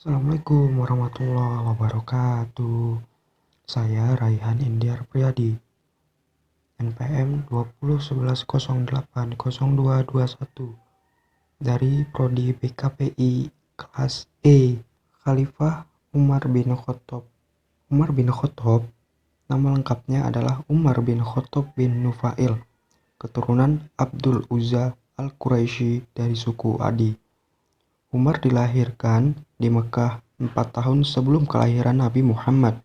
Assalamualaikum warahmatullahi wabarakatuh. Saya Raihan Indiar Priyadi, NPM 2011080221 dari Prodi BKPI kelas E. Khalifah Umar bin Khattab. Umar bin Khattab, nama lengkapnya adalah Umar bin Khattab bin Nufail, keturunan Abdul Uzza Al-Quraisy dari suku Adi. Umar dilahirkan di Mekah 4 tahun sebelum kelahiran Nabi Muhammad.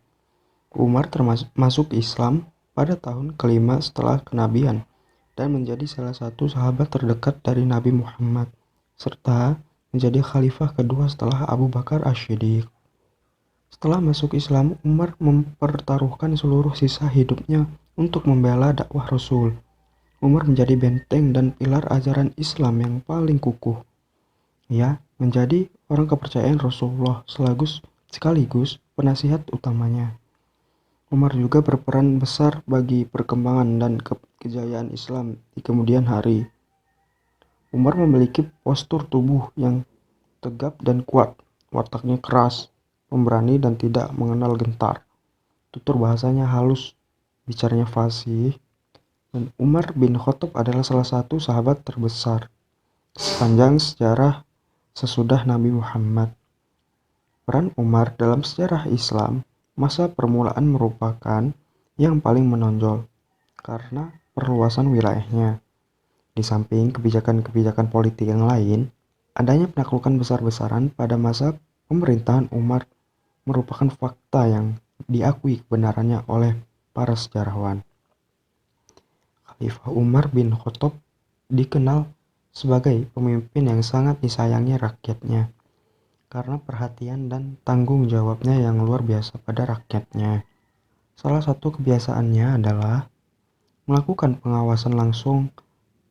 Umar masuk Islam pada tahun kelima setelah kenabian dan menjadi salah satu sahabat terdekat dari Nabi Muhammad, serta menjadi khalifah kedua setelah Abu Bakar As-Siddiq. Setelah masuk Islam, Umar mempertaruhkan seluruh sisa hidupnya untuk membela dakwah Rasul. Umar menjadi benteng dan pilar ajaran Islam yang paling kukuh. Ia menjadi orang kepercayaan Rasulullah sekaligus penasihat utamanya. Umar juga berperan besar bagi perkembangan dan kejayaan Islam di kemudian hari. Umar memiliki postur tubuh yang tegap dan kuat, wataknya keras, pemberani dan tidak mengenal gentar. Tutur bahasanya halus, bicaranya fasih, dan Umar bin Khattab adalah salah satu sahabat terbesar sepanjang sejarah sesudah Nabi Muhammad. Peran Umar dalam sejarah Islam masa permulaan merupakan yang paling menonjol karena perluasan wilayahnya. Di samping kebijakan-kebijakan politik yang lain, adanya penaklukan besar-besaran pada masa pemerintahan Umar merupakan fakta yang diakui kebenarannya oleh para sejarawan. Khalifah Umar bin Khattab dikenal sebagai pemimpin yang sangat disayangi rakyatnya karena perhatian dan tanggung jawabnya yang luar biasa pada rakyatnya. Salah satu kebiasaannya adalah melakukan pengawasan langsung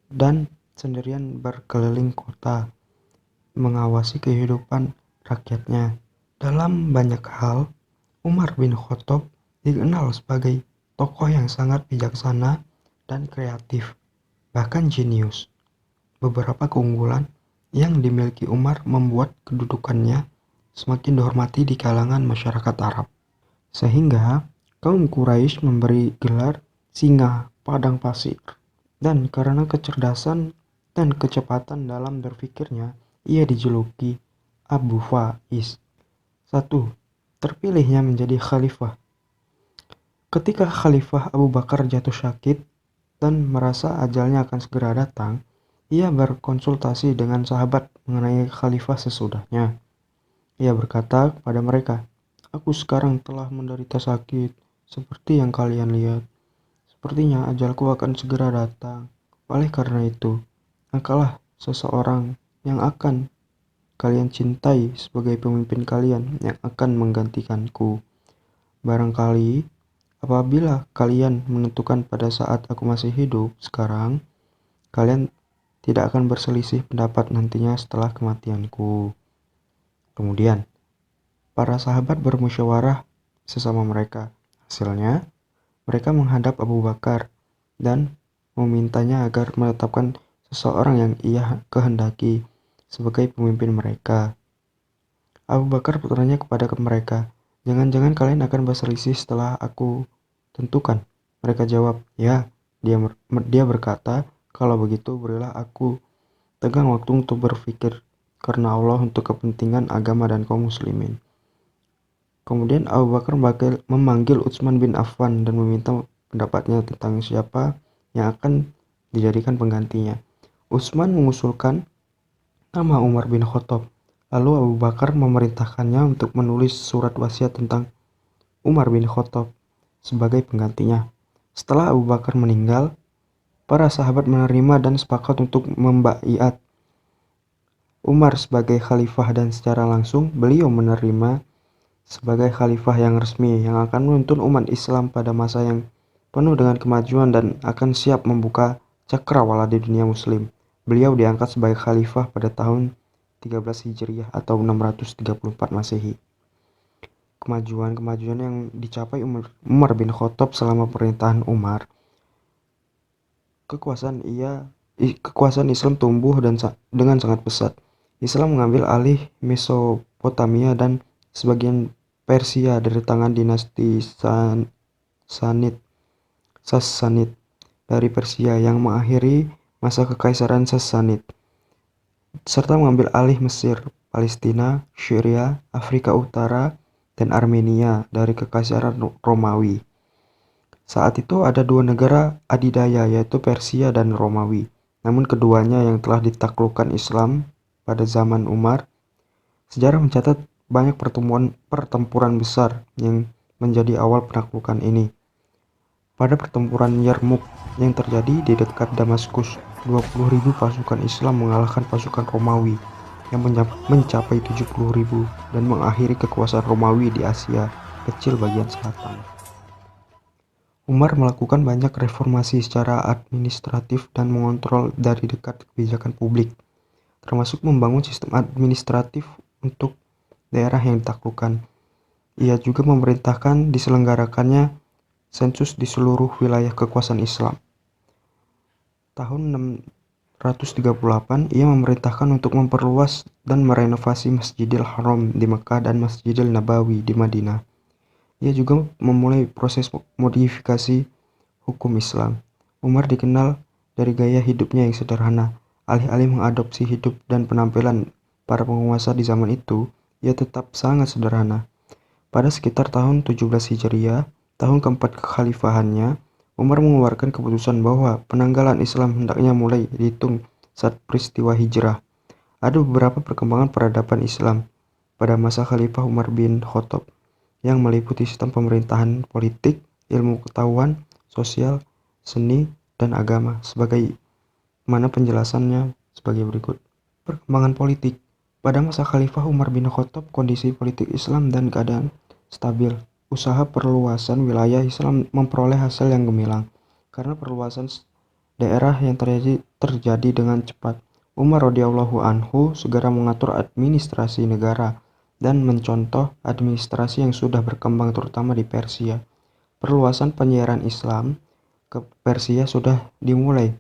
dan sendirian berkeliling kota, mengawasi kehidupan rakyatnya. Dalam banyak hal, Umar bin Khattab dikenal sebagai tokoh yang sangat bijaksana dan kreatif, bahkan jenius. Beberapa keunggulan yang dimiliki Umar membuat kedudukannya semakin dihormati di kalangan masyarakat Arab. Sehingga kaum Quraisy memberi gelar singa padang pasir. Dan karena kecerdasan dan kecepatan dalam berpikirnya, ia dijuluki Abu Faiz. 1. Terpilihnya menjadi khalifah. Ketika Khalifah Abu Bakar jatuh sakit dan merasa ajalnya akan segera datang, ia berkonsultasi dengan sahabat mengenai khalifah sesudahnya. Ia berkata kepada mereka, "Aku sekarang telah menderita sakit, seperti yang kalian lihat. Sepertinya ajalku akan segera datang. Oleh karena itu, angkatlah seseorang yang akan kalian cintai sebagai pemimpin kalian yang akan menggantikanku. Barangkali apabila kalian menentukan pada saat aku masih hidup sekarang, kalian tidak akan berselisih pendapat nantinya setelah kematianku." Kemudian, para sahabat bermusyawarah sesama mereka. Hasilnya, mereka menghadap Abu Bakar dan memintanya agar menetapkan seseorang yang ia kehendaki sebagai pemimpin mereka. Abu Bakar bertanya kepada mereka, "Jangan-jangan kalian akan berselisih setelah aku tentukan?" Mereka jawab, "Ya." Dia berkata, "Kalau begitu berilah aku tegang waktu untuk berpikir karena Allah untuk kepentingan agama dan kaum muslimin." Kemudian Abu Bakar memanggil Utsman bin Affan dan meminta pendapatnya tentang siapa yang akan dijadikan penggantinya. Utsman mengusulkan nama Umar bin Khattab. Lalu Abu Bakar memerintahkannya untuk menulis surat wasiat tentang Umar bin Khattab sebagai penggantinya. Setelah Abu Bakar meninggal, para sahabat menerima dan sepakat untuk membaiat Umar sebagai khalifah dan secara langsung beliau menerima sebagai khalifah yang resmi yang akan menuntun umat Islam pada masa yang penuh dengan kemajuan dan akan siap membuka cakrawala di dunia muslim. Beliau diangkat sebagai khalifah pada tahun 13 Hijriah atau 634 Masehi. Kemajuan-kemajuan yang dicapai Umar bin Khattab selama pemerintahan Umar, kekuasaan Islam tumbuh dengan sangat pesat. Islam mengambil alih Mesopotamia dan sebagian Persia dari tangan dinasti Sassanid dari Persia yang mengakhiri masa kekaisaran Sassanid, serta mengambil alih Mesir, Palestina, Syria, Afrika Utara, dan Armenia dari kekaisaran Romawi. Saat itu ada dua negara adidaya, yaitu Persia dan Romawi. Namun keduanya yang telah ditaklukkan Islam pada zaman Umar. Sejarah mencatat banyak pertempuran besar yang menjadi awal penaklukan ini. Pada pertempuran Yarmouk yang terjadi di dekat Damaskus, 20.000 pasukan Islam mengalahkan pasukan Romawi yang mencapai 70.000 dan mengakhiri kekuasaan Romawi di Asia kecil bagian selatan. Umar melakukan banyak reformasi secara administratif dan mengontrol dari dekat kebijakan publik, termasuk membangun sistem administratif untuk daerah yang ditaklukkan. Ia juga memerintahkan diselenggarakannya sensus di seluruh wilayah kekuasaan Islam. Tahun 638, ia memerintahkan untuk memperluas dan merenovasi Masjidil Haram di Mekah dan Masjidil Nabawi di Madinah. Ia juga memulai proses modifikasi hukum Islam. Umar dikenal dari gaya hidupnya yang sederhana. Alih-alih mengadopsi hidup dan penampilan para penguasa di zaman itu, ia tetap sangat sederhana. Pada sekitar tahun 17 Hijriah, tahun keempat kekhalifahannya, Umar mengeluarkan keputusan bahwa penanggalan Islam hendaknya mulai dihitung saat peristiwa hijrah. Ada beberapa perkembangan peradaban Islam pada masa Khalifah Umar bin Khattab yang meliputi sistem pemerintahan, politik, ilmu pengetahuan, sosial, seni, dan agama. Sebagaimana penjelasannya sebagai berikut. Perkembangan politik. Pada masa Khalifah Umar bin Khattab, kondisi politik Islam dan keadaan stabil. Usaha perluasan wilayah Islam memperoleh hasil yang gemilang. Karena perluasan daerah yang terjadi dengan cepat, Umar radhiyallahu anhu segera mengatur administrasi negara dan mencontoh administrasi yang sudah berkembang terutama di Persia. Perluasan penyiaran Islam ke Persia sudah dimulai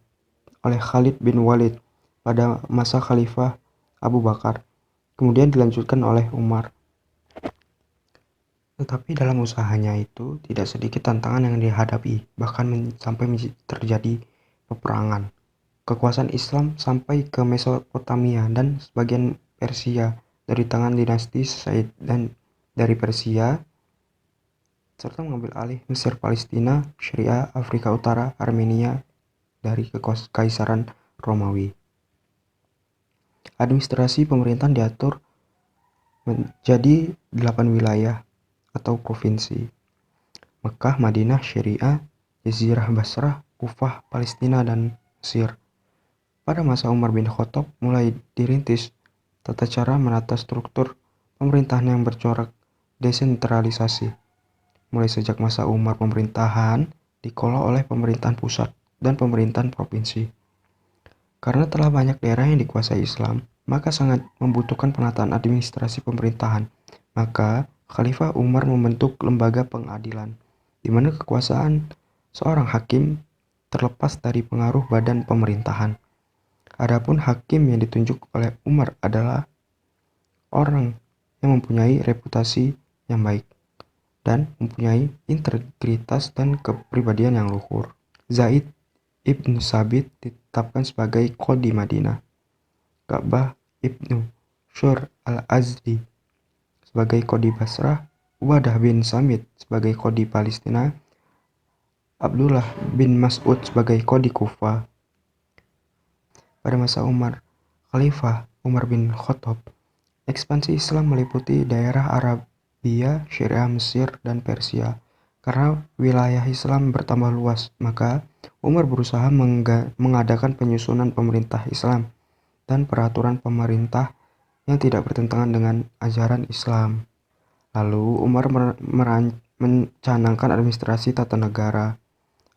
oleh Khalid bin Walid pada masa Khalifah Abu Bakar, kemudian dilanjutkan oleh Umar. Tetapi dalam usahanya itu tidak sedikit tantangan yang dihadapi, bahkan sampai terjadi peperangan. Kekuasaan Islam sampai ke Mesopotamia dan sebagian Persia dari tangan dinasti Said dan dari Persia, serta mengambil alih Mesir, Palestina, Syria, Afrika Utara, Armenia dari kekaisaran Romawi. Administrasi pemerintahan diatur menjadi 8 wilayah atau provinsi: Mekah, Madinah, Syria, Jazirah Basrah, Kufah, Palestina, dan Mesir. Pada masa Umar bin Khattab mulai dirintis tata cara menata struktur pemerintahan yang bercorak desentralisasi. Mulai sejak masa Umar, pemerintahan dikelola oleh pemerintahan pusat dan pemerintahan provinsi. Karena telah banyak daerah yang dikuasai Islam, maka sangat membutuhkan penataan administrasi pemerintahan. Maka Khalifah Umar membentuk lembaga pengadilan, di mana kekuasaan seorang hakim terlepas dari pengaruh badan pemerintahan. Adapun hakim yang ditunjuk oleh Umar adalah orang yang mempunyai reputasi yang baik dan mempunyai integritas dan kepribadian yang luhur. Zaid ibn Sabit ditetapkan sebagai Qadi Madinah, Ka'bah ibnu Syur al-Azdi sebagai Qadi Basrah, Ubadah bin Samit sebagai Qadi Palestina, Abdullah bin Mas'ud sebagai Qadi Kufah. Pada masa Umar, Khalifah Umar bin Khattab, ekspansi Islam meliputi daerah Arabia, Syria, Mesir, dan Persia. Karena wilayah Islam bertambah luas, maka Umar berusaha mengadakan penyusunan pemerintah Islam dan peraturan pemerintah yang tidak bertentangan dengan ajaran Islam. Lalu Umar mencanangkan administrasi tata negara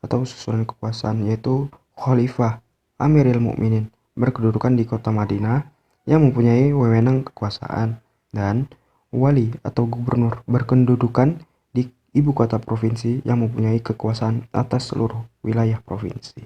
atau susunan kekuasaan, yaitu Khalifah Amiril Mukminin berkedudukan di kota Madinah yang mempunyai wewenang kekuasaan, dan wali atau gubernur berkedudukan di ibu kota provinsi yang mempunyai kekuasaan atas seluruh wilayah provinsi.